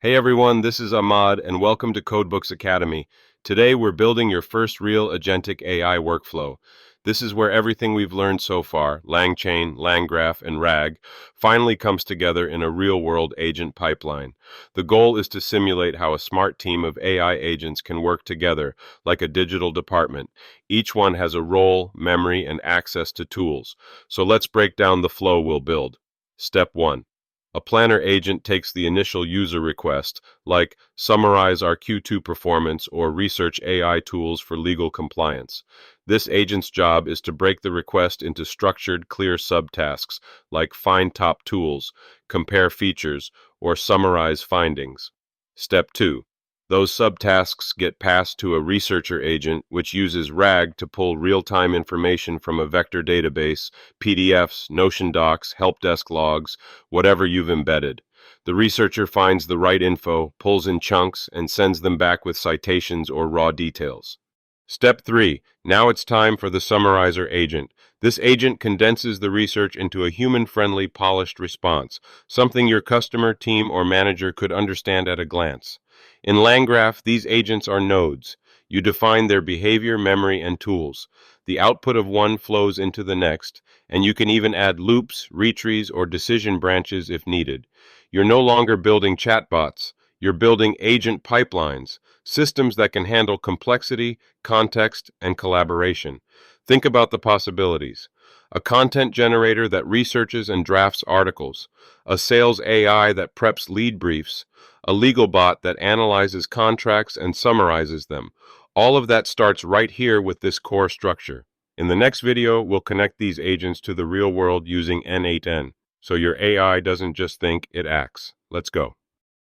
Hey everyone, this is Ahmad and welcome to CodeBooks Academy. Today we're building your first real agentic AI workflow. This is where everything we've learned so far, LangChain, LangGraph, and RAG, finally comes together in a real-world agent pipeline. The goal is to simulate how a smart team of AI agents can work together like a digital department. Each one has a role, memory, and access to tools. So let's break down the flow we'll build. Step 1. A planner agent takes the initial user request, like summarize our Q2 performance or research AI tools for legal compliance. This agent's job is to break the request into structured, clear subtasks, like find top tools, compare features, or summarize findings. Step 2. Those subtasks get passed to a researcher agent, which uses RAG to pull real-time information from a vector database, PDFs, Notion docs, help desk logs, whatever you've embedded. The researcher finds the right info, pulls in chunks, and sends them back with citations or raw details. Step 3. Now it's time for the summarizer agent. This agent condenses the research into a human-friendly, polished response, something your customer, team, or manager could understand at a glance. In LangGraph, these agents are nodes. You define their behavior, memory, and tools. The output of one flows into the next, and you can even add loops, retrees, or decision branches if needed. You're no longer building chatbots. You're building agent pipelines, systems that can handle complexity, context, and collaboration. Think about the possibilities. A content generator that researches and drafts articles, a sales AI that preps lead briefs, a legal bot that analyzes contracts and summarizes them. All of that starts right here with this core structure. In the next video, we'll connect these agents to the real world using N8N, so your AI doesn't just think, it acts. Let's go.